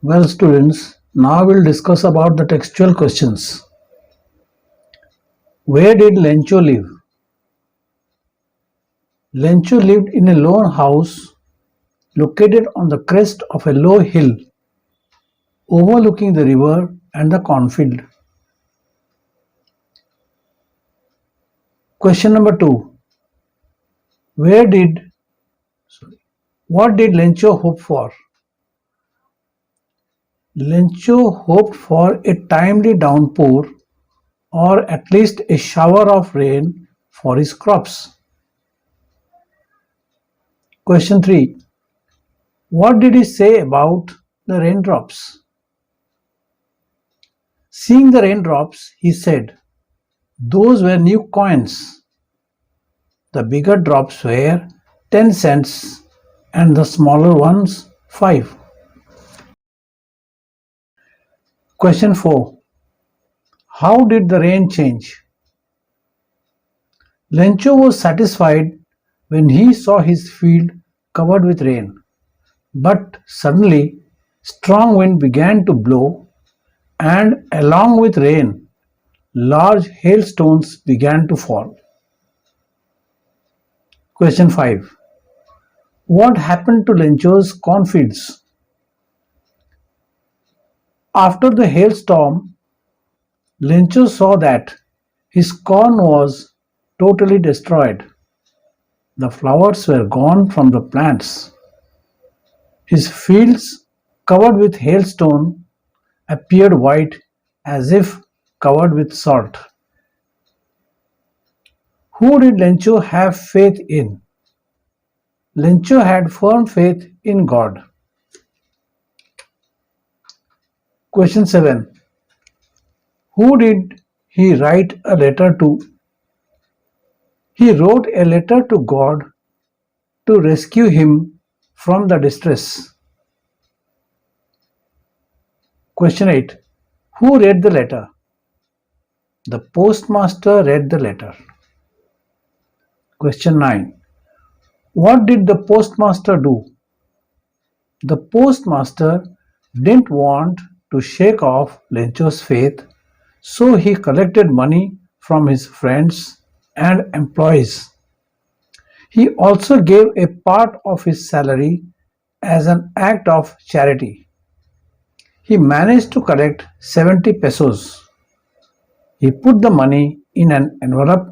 Well, students, now we'll discuss about the textual questions. Where did Lencho live? Lencho lived in a lone house located on the crest of a low hill overlooking the river and the cornfield. Question number 2. Where did what did Lencho hope for? Lencho hoped for a timely downpour or at least a shower of rain for his crops. Question 3. What did he say about the raindrops? Seeing the raindrops, he said, those were new coins. The bigger drops were 10 cents and the smaller ones 5. Question 4. How did the rain change? Lencho was satisfied when he saw his field covered with rain. But suddenly, strong wind began to blow, and along with rain, large hailstones began to fall. Question 5. What happened to Lencho's cornfields? After the hailstorm, Lencho saw that his corn was totally destroyed. The flowers were gone from the plants. His fields, covered with hailstone, appeared white as if covered with salt. Who did Lencho have faith in? Lencho had firm faith in God. Question 7. Who did he write a letter to? He wrote a letter to God to rescue him from the distress. Question 8. Who read the letter? The postmaster read the letter. Question 9. What did the postmaster do? The postmaster didn't want to shake off Lencho's faith, so he collected money from his friends and employees. He also gave a part of his salary as an act of charity. He managed to collect 70 pesos. He put the money in an envelope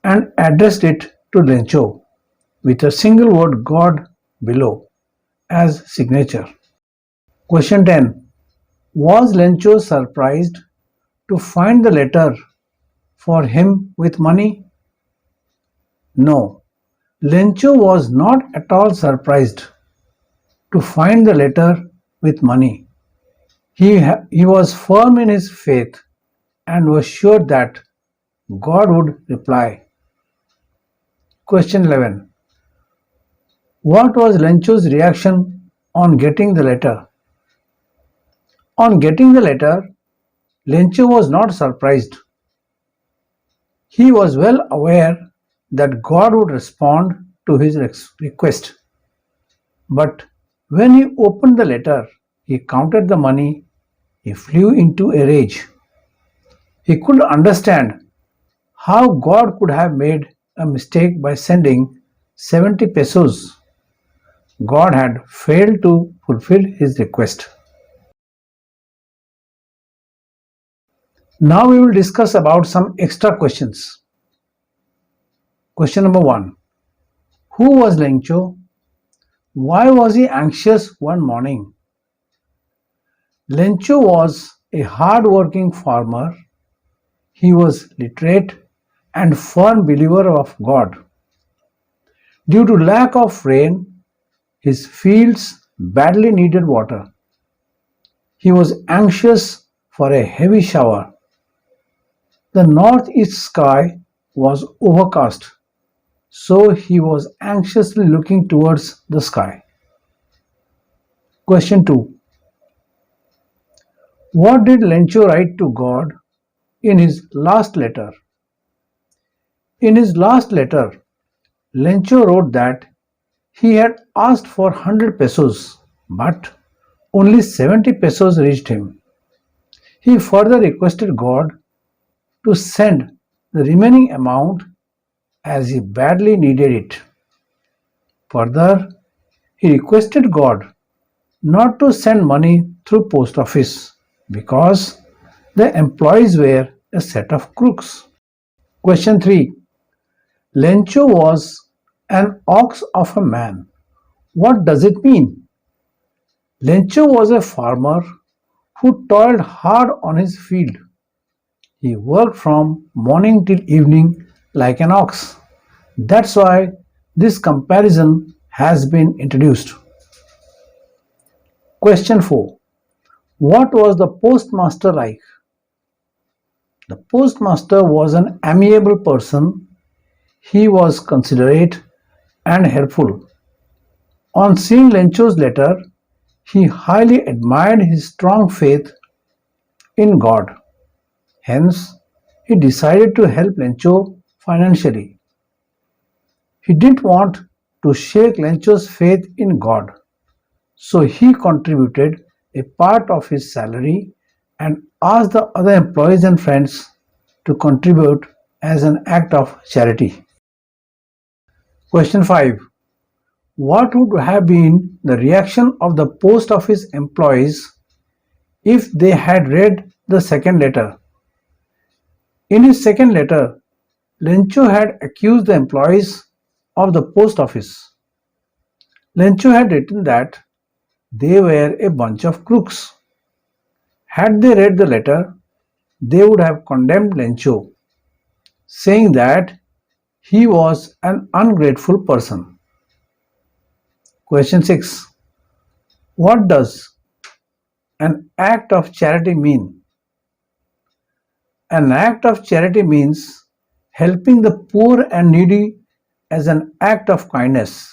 and addressed it to Lencho with a single word God below as signature. Question 10. Was Lencho surprised to find the letter for him with money? No, Lencho was not at all surprised to find the letter with money. He was firm in his faith and was sure that God would reply. Question 11. What was Lencho's reaction on getting the letter? On getting the letter, Lencho was not surprised. He was well aware that God would respond to his request. But when he opened the letter, he counted the money, he flew into a rage. He couldn't understand how God could have made a mistake by sending 70 pesos. God had failed to fulfill his request. Now we will discuss about some extra questions. Question number 1. Who was Lencho? Why was he anxious one morning? Lencho was a hard-working farmer. He was literate and firm believer of God. Due to lack of rain, his fields badly needed water. He was anxious for a heavy shower. The northeast sky was overcast, so he was anxiously looking towards the sky. Question 2. What did Lencho write to God in his last letter? In his last letter, Lencho wrote that he had asked for 100 pesos, but Only 70 pesos reached him. He further requested God to send the remaining amount as he badly needed it. Further, he requested God not to send money through post office because the employees were a set of crooks. Question 3. Lencho was an ox of a man. What does it mean? Lencho was a farmer who toiled hard on his field. He worked from morning till evening like an ox. That's why this comparison has been introduced. Question 4. What was the postmaster like? The postmaster was an amiable person. He was considerate and helpful. On seeing Lencho's letter, he highly admired his strong faith in God. Hence, he decided to help Lencho financially. He didn't want to shake Lencho's faith in God, so he contributed a part of his salary and asked the other employees and friends to contribute as an act of charity. Question 5. What would have been the reaction of the post office employees if they had read the second letter? In his second letter, Lencho had accused the employees of the post office. Lencho had written that they were a bunch of crooks. Had they read the letter, they would have condemned Lencho, saying that he was an ungrateful person. Question 6. What does an act of charity mean? An act of charity means helping the poor and needy as an act of kindness.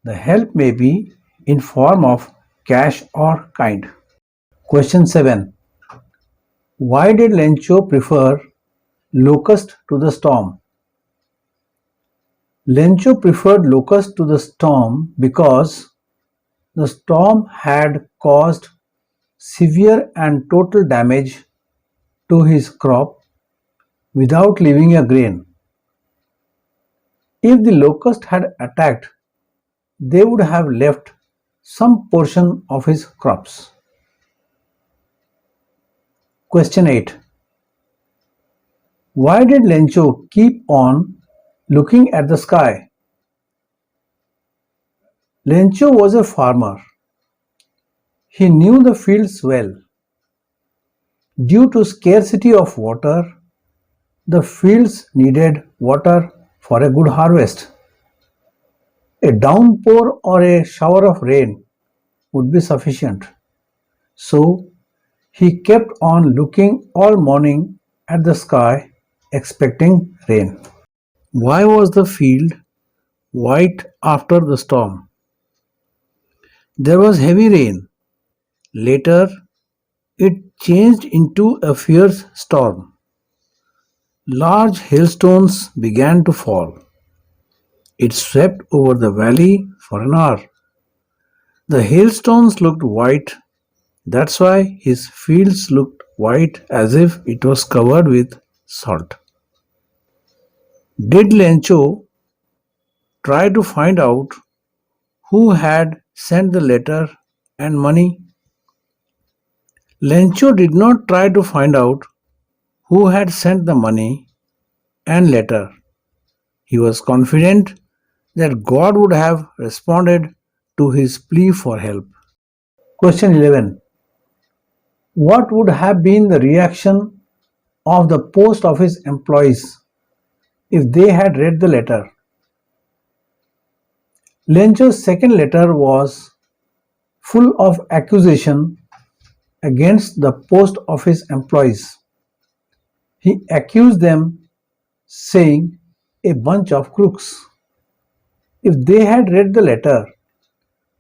The help may be in form of cash or kind. Question 7. Why did Lencho prefer Locust to the storm? Lencho preferred Locust to the storm because the storm had caused severe and total damage to his crop without leaving a grain. If the locust had attacked, they would have left some portion of his crops. Question 8. Why did Lencho keep on looking at the sky? Lencho was a farmer. He knew the fields well. Due to scarcity of water, the fields needed water for a good harvest. A downpour or a shower of rain would be sufficient. So he kept on looking all morning at the sky, expecting rain. Why was the field white after the storm? There was heavy rain. Later, it changed into a fierce storm. Large hailstones began to fall. It swept over the valley for an hour. The hailstones looked white. That's why his fields looked white as if it was covered with salt. Did Lencho try to find out who had sent the letter and money? Lencho did not try to find out who had sent the money and letter. He was confident that God would have responded to his plea for help. Question 11. What would have been the reaction of the post office employees if they had read the letter? Lencho's second letter was full of accusation against the post office employees. He accused them, saying, a bunch of crooks. If they had read the letter,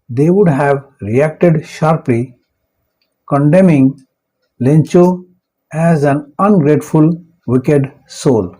they would have reacted sharply, condemning Lencho as an ungrateful, wicked soul.